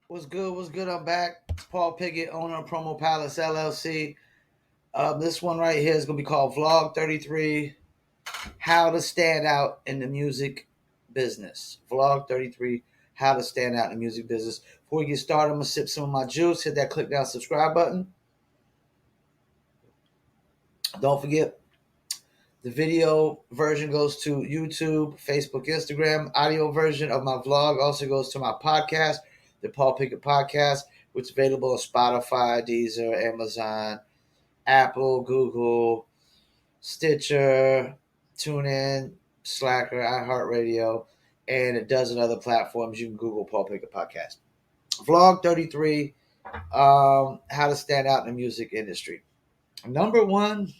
What's good? What's good? I'm back. It's Paul Pickett, owner of Promo Palace LLC. This one right here is going to be called Vlog 33, How to Stand Out in the Music Business. Vlog 33, How to Stand Out in the Music Business. Before we get started, I'm going to sip some of my juice. Hit that click down subscribe button. Don't forget, the video version goes to YouTube, Facebook, Instagram. Audio version of my vlog also goes to my podcast, the Paul Pickett Podcast, which is available on Spotify, Deezer, Amazon, Apple, Google, Stitcher, TuneIn, Slacker, iHeartRadio, and a dozen other platforms. You can Google Paul Pickett Podcast. Vlog 33, How to Stand Out in the Music Industry. Number one,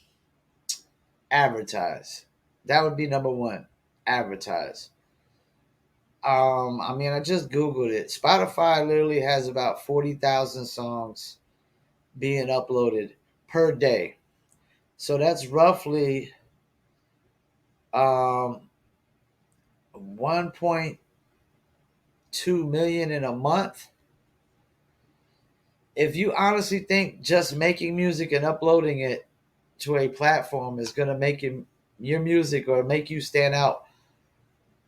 advertise. That would be number one. Advertise. I just Googled it. Spotify literally has about 40,000 songs being uploaded per day. So that's roughly 1.2 million in a month. If you honestly think just making music and uploading it to a platform is going to make your music or make you stand out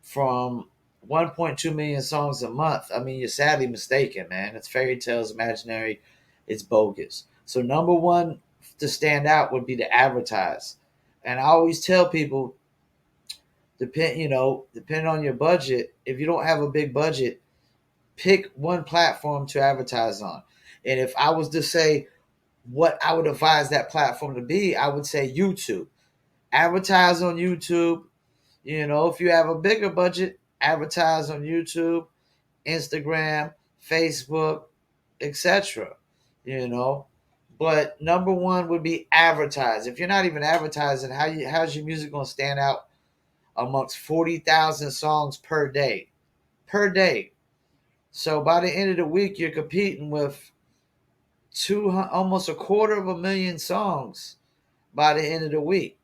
from 1.2 million songs a month, I mean, you're sadly mistaken, man. It's fairy tales, imaginary, it's bogus. So number one to stand out would be to advertise. And I always tell people, depending on your budget, if you don't have a big budget, pick one platform to advertise on. And if I was to say what I would advise that platform to be, I would say YouTube. Advertise on YouTube. If you have a bigger budget, advertise on YouTube, Instagram, Facebook, etc. But number one would be advertise. If you're not even advertising, how's your music going to stand out amongst 40,000 songs per day? Per day. So by the end of the week, you're competing with almost 250,000 songs by the end of the week.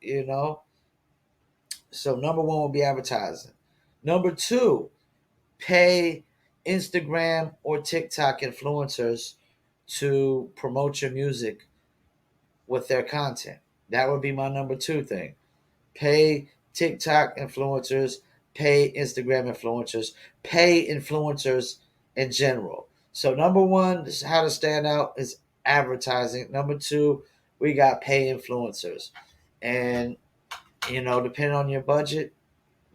So number one will be advertising. Number two, pay Instagram or TikTok influencers to promote your music with their content. That would be my number two thing. Pay TikTok influencers, pay Instagram influencers, pay influencers in general. So number one is how to stand out is advertising. Number two, we got pay influencers. And depending on your budget,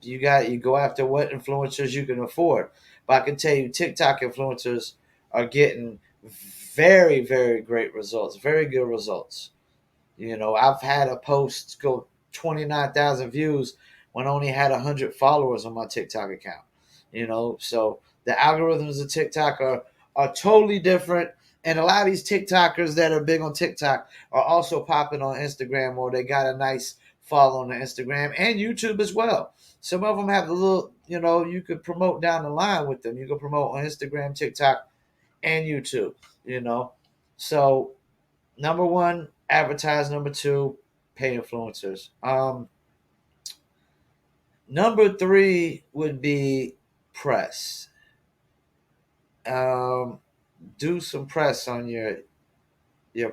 you go after what influencers you can afford. But I can tell you, TikTok influencers are getting very, very great results, very good results. I've had a post go 29,000 views when I only had 100 followers on my TikTok account. So the algorithms of TikTok are totally different. And a lot of these TikTokers that are big on TikTok are also popping on Instagram, or they got a nice follow on Instagram and YouTube as well. Some of them have a little, you could promote down the line with them. You could promote on Instagram, TikTok, and YouTube, So number one, advertise. Number two, pay influencers. Number three would be press. Do some press on your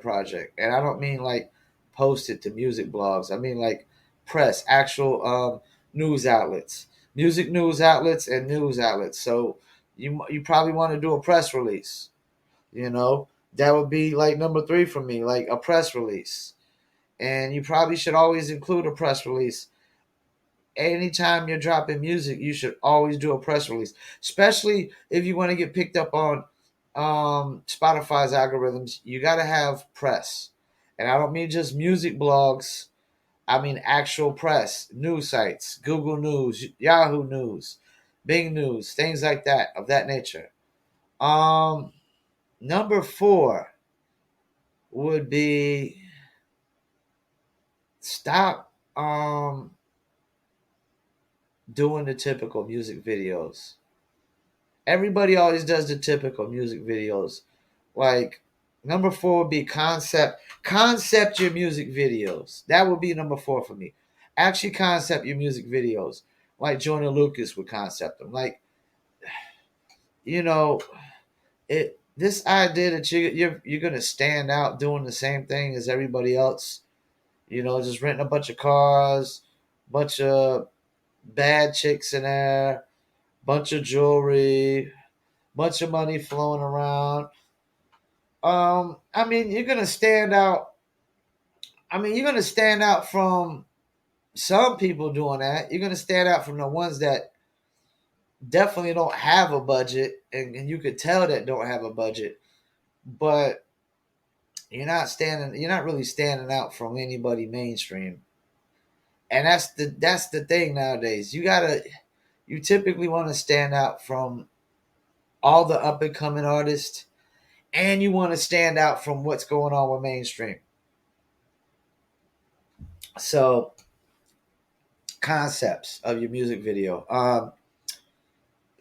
project, and I don't mean like post it to music blogs. I mean like press, actual news outlets, music news outlets, and news outlets. So you probably want to do a press release. That would be like number three for me, like a press release. And you probably should always include a press release. Anytime you're dropping music, you should always do a press release, especially if you want to get picked up on Spotify's algorithms. You got to have press. And I don't mean just music blogs. I mean actual press, news sites, Google News, Yahoo News, Bing News, things like that, of that nature. Number four would be stop doing the typical music videos. Everybody always does the typical music videos. Like number four would be concept your music videos. That would be number four for me. Actually concept your music videos. Like Joyner Lucas would concept them. Like, it this idea that you're gonna stand out doing the same thing as everybody else, just renting a bunch of cars, bunch of bad chicks in there, bunch of jewelry, bunch of money flowing around. I mean, you're gonna stand out. I mean, you're gonna stand out from some people doing that. You're gonna stand out from the ones that definitely don't have a budget, and you could tell that don't have a budget. But you're not really standing out from anybody mainstream. And that's the thing nowadays. You typically want to stand out from all the up and coming artists, and you want to stand out from what's going on with mainstream. So, concepts of your music video.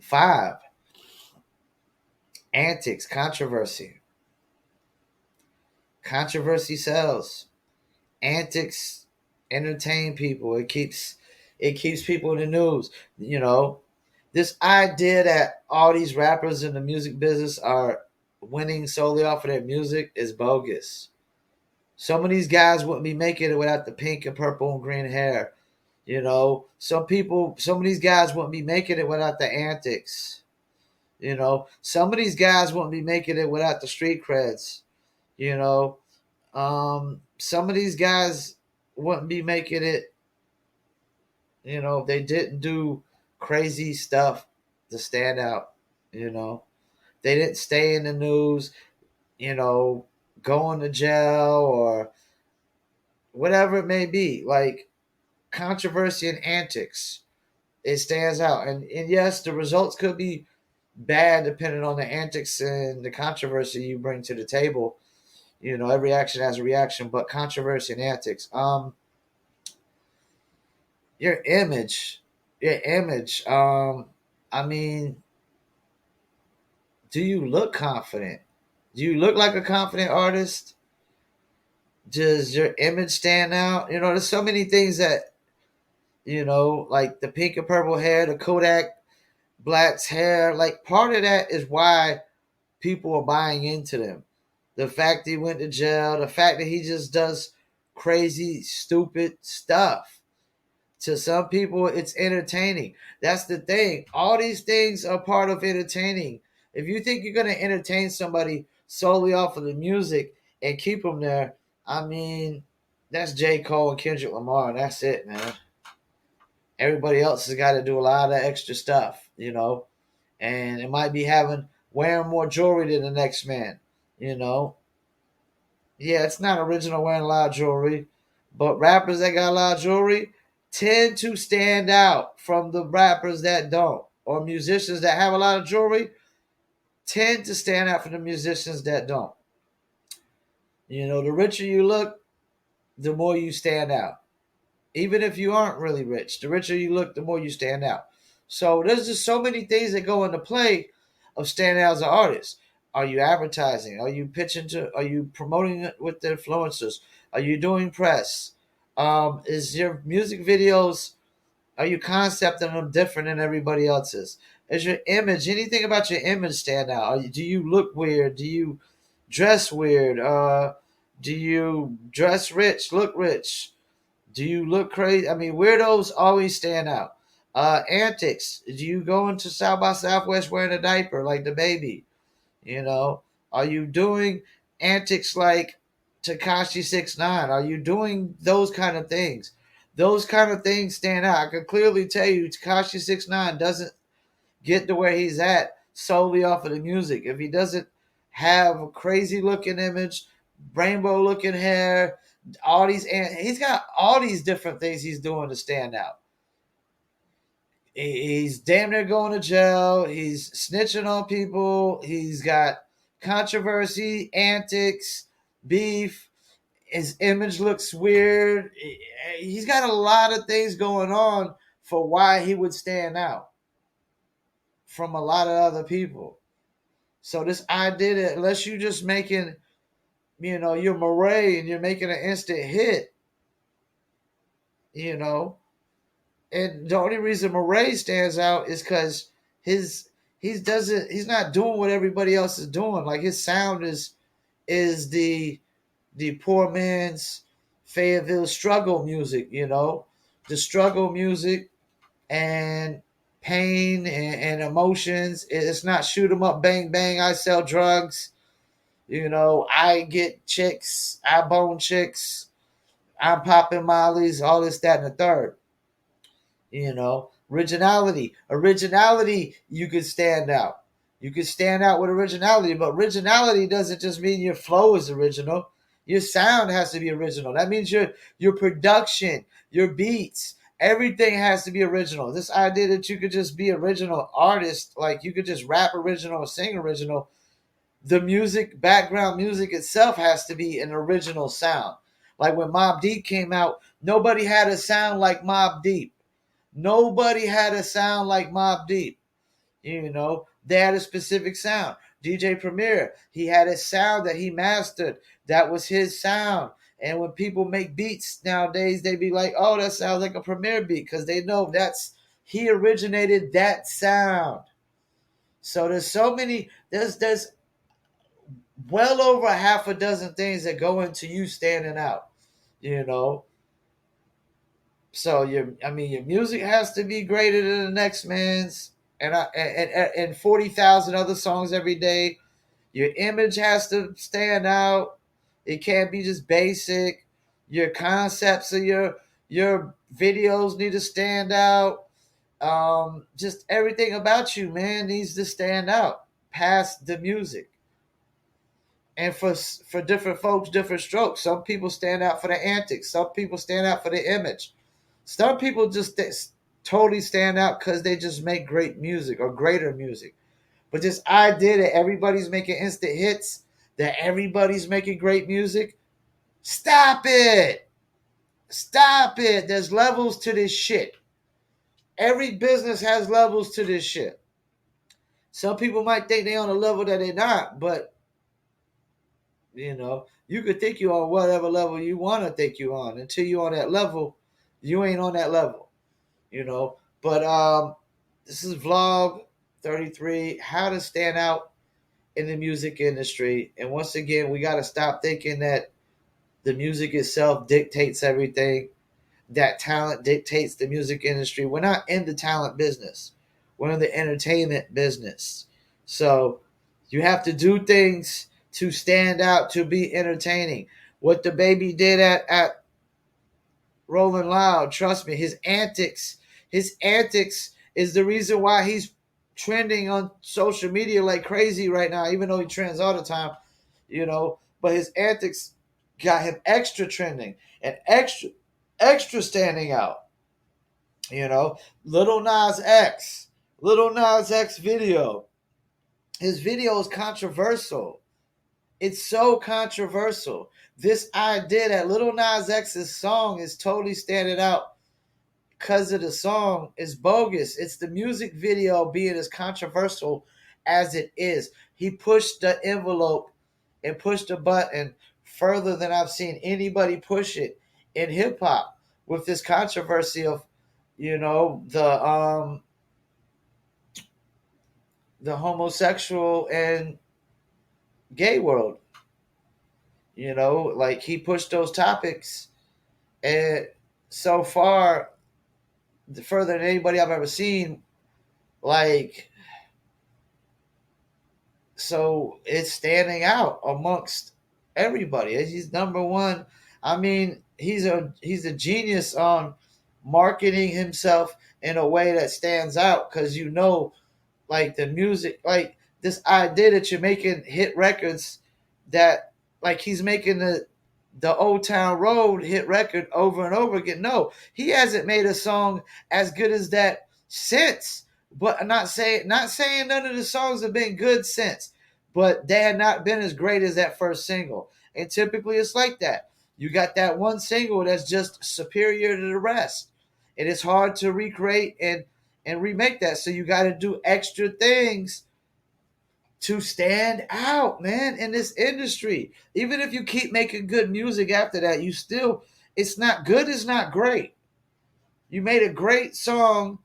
5, antics, controversy. Controversy sells. Antics entertain people. It keeps people in the news. This idea that all these rappers in the music business are winning solely off of their music is bogus. Some of these guys wouldn't be making it without the pink and purple and green hair. Some of these guys wouldn't be making it without the antics. Some of these guys wouldn't be making it without the street creds. You know, some of these guys wouldn't be making it. If they didn't do crazy stuff to stand out. They didn't stay in the news. Going to jail or whatever it may be. Like controversy and antics, it stands out. And yes, the results could be bad depending on the antics and the controversy you bring to the table. Every action has a reaction, but controversy and antics. Your image, I mean, do you look confident? Do you look like a confident artist? Does your image stand out? There's so many things that, like the pink and purple hair, the Kodak Black's hair. Like part of that is why people are buying into them. The fact that he went to jail, the fact that he just does crazy, stupid stuff. To some people, it's entertaining. That's the thing. All these things are part of entertaining. If you think you're going to entertain somebody solely off of the music and keep them there, I mean, that's J. Cole and Kendrick Lamar, and that's it, man. Everybody else has got to do a lot of extra stuff, and it might be wearing more jewelry than the next man, you know. Yeah, it's not original wearing a lot of jewelry, but rappers that got a lot of jewelry tend to stand out from the rappers that don't, or musicians that have a lot of jewelry tend to stand out from the musicians that don't. The richer you look, the more you stand out. Even if you aren't really rich, the richer you look, the more you stand out. So there's just so many things that go into play of standing out as an artist. Are you advertising? Are you are you promoting it with the influencers? Are you doing press? Is your music videos, are you concepting them different than everybody else's? Is your image, anything about your image stand out? Do you look weird? Do you dress weird? Do you dress rich, look rich? Do you look crazy? I mean, weirdos always stand out. Antics. Do you go into South by Southwest wearing a diaper like the baby? Are you doing antics like Takashi 69? Are you doing those kind of things? Those kind of things stand out. I can clearly tell you Takashi 69 doesn't get to where he's at solely off of the music. If he doesn't have a crazy looking image, rainbow looking hair, he's got all these different things he's doing to stand out. He's damn near going to jail. He's snitching on people. He's got controversy, antics, beef. His image looks weird. He's got a lot of things going on for why he would stand out from a lot of other people. So this idea that unless you just making, your Murray and you're making an instant hit, and the only reason Murray stands out is because his he's not doing what everybody else is doing. Like his sound is the poor man's Fayetteville struggle music, the struggle music and pain and emotions. It's not shoot 'em up, bang bang. I sell drugs. I get chicks. I bone chicks. I'm popping mollies. All this, that, and the third. Originality. You could stand out. You could stand out with originality, but originality doesn't just mean your flow is original. Your sound has to be original. That means your production, your beats, everything has to be original. This idea that you could just be original artist, like you could just rap original or sing original, the music, background music itself has to be an original sound. Like when Mobb Deep came out, nobody had a sound like Mobb Deep. Nobody had a sound like Mobb Deep. They had a specific sound. DJ Premier, he had a sound that he mastered. That was his sound. And when people make beats nowadays, they be like, "Oh, that sounds like a Premier beat," because they know he originated that sound. So there's well over half a dozen things that go into you standing out. You know, So your music has to be greater than the next man's, and 40,000 other songs every day. Your image has to stand out. It can't be just basic. Your concepts of your videos need to stand out. Just everything about you, man, needs to stand out past the music. And for different folks, different strokes. Some people stand out for the antics. Some people stand out for the image. Some people just totally stand out because they just make great music or greater music. But this idea that everybody's making instant hits, that everybody's making great music, stop it. Stop it. There's levels to this shit. Every business has levels to this shit. Some people might think they're on a level that they're not, but you could think you're on whatever level you want to think you're on. Until you're on that level, you ain't on that level. But this is vlog 33, how to stand out in the music industry. And once again, we got to stop thinking that the music itself dictates everything, that talent dictates the music industry. We're not in the talent business, we're in the entertainment business. So you have to do things to stand out, to be entertaining. What the baby did at Rolling Loud, trust me, his antics is the reason why he's trending on social media like crazy right now, even though he trends all the time, but his antics got him extra trending and extra standing out. Little Nas X video. His video is controversial. It's so controversial. This idea that Little Nas X's song is totally standing out because of the song is bogus. It's the music video being as controversial as it is. He pushed the envelope and pushed the button further than I've seen anybody push it in hip hop with this controversy of, the homosexual and gay world. Like he pushed those topics, and so far, further than anybody I've ever seen. Like, so it's standing out amongst everybody. He's number one. I mean, he's a genius on marketing himself in a way that stands out because like the music, like this idea that you're making hit records, that like he's making the Old Town Road hit record over and over again. No, he hasn't made a song as good as that since. But I'm not saying none of the songs have been good since, but they had not been as great as that first single. And typically it's like that. You got that one single that's just superior to the rest. It is hard to recreate and remake that. So you got to do extra things to stand out, man, in this industry. Even if you keep making good music after that, it's not good, it's not great. You made a great song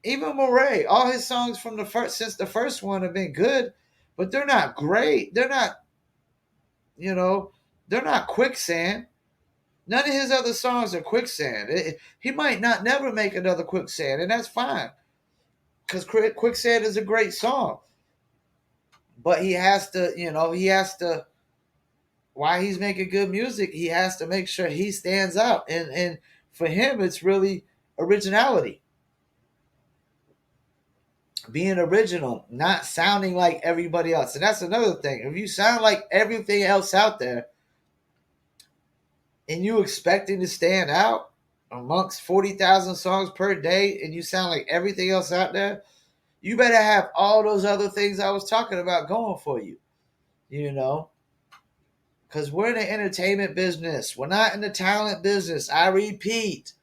Even Murray, all his songs from the first since the first one have been good, but they're not great. They're not, you know, they're not quicksand. None of his other songs are quicksand. He might not never make another quicksand, and that's fine because quicksand is a great song. But he has to, he has to. While he's making good music, he has to make sure he stands out, and for him, it's really originality, being original, not sounding like everybody else. And that's another thing. If you sound like everything else out there, and you expecting to stand out amongst 40,000 songs per day, and you sound like everything else out there, you better have all those other things I was talking about going for you, you know? Because we're in the entertainment business. We're not in the talent business. I repeat,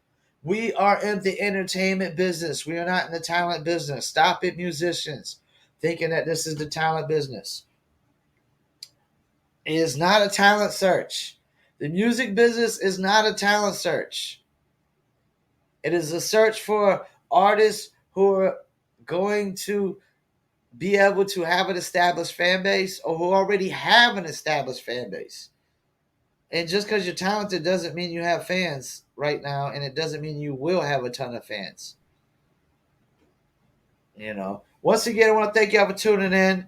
we are in the entertainment business. We are not in the talent business. Stop it, musicians, thinking that this is the talent business. It is not a talent search. The music business is not a talent search. It is a search for artists who are going to be able to have an established fan base or who already have an established fan base. And just because you're talented doesn't mean you have fans right now, and it doesn't mean you will have a ton of fans. Once again, I want to thank y'all for tuning in.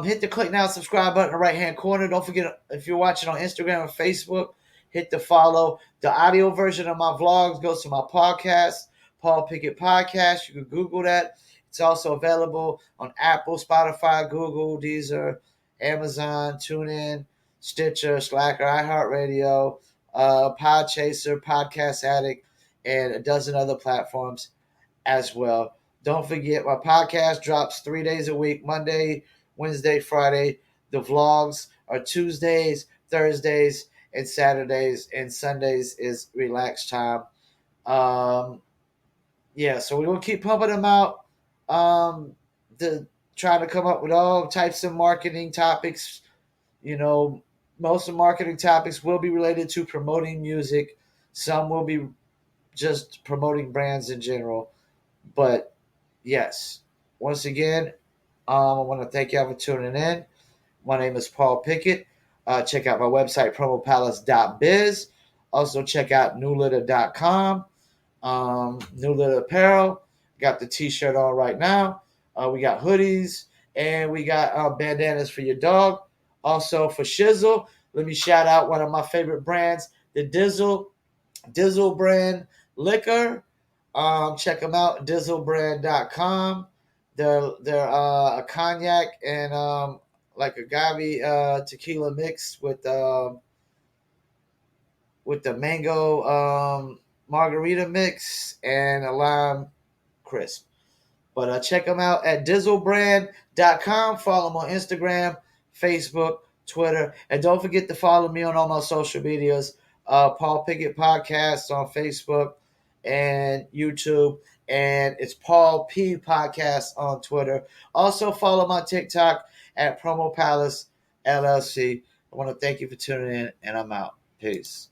Hit the click now, subscribe button in the right hand corner. Don't forget, if you're watching on Instagram or Facebook, hit the follow. The audio version of my vlogs goes to my podcast, Paul Pickett Podcast. You can Google that. It's also available on Apple, Spotify, Google, Deezer, Amazon, TuneIn, Stitcher, Slacker, iHeartRadio, Podchaser, Podcast Addict, and a dozen other platforms as well. Don't forget, my podcast drops 3 days a week, Monday, Wednesday, Friday. The vlogs are Tuesdays, Thursdays, and Saturdays, and Sundays is relaxed time. So we're going to keep pumping them out. Trying to come up with all types of marketing topics. Most of the marketing topics will be related to promoting music. Some will be just promoting brands in general. But yes, once again, I want to thank y'all for tuning in. My name is Paul Pickett. Check out my website, promopalace.biz. Also, check out newlitter.com. New Litter Apparel. Got the t-shirt on right now. We got hoodies, and we got bandanas for your dog. Also, for Shizzle, let me shout out one of my favorite brands, the Dizzle brand liquor. Check them out, dizzlebrand.com. They're a cognac and like agave tequila mix with the mango margarita mix and a lime crisp. But check them out at dizzlebrand.com. Follow them on Instagram, Facebook, Twitter. And don't forget to follow me on all my social medias. Paul Pickett Podcast on Facebook and YouTube. And it's Paul P Podcast on Twitter. Also follow my TikTok at Promo Palace LLC. I want to thank you for tuning in, and I'm out. Peace.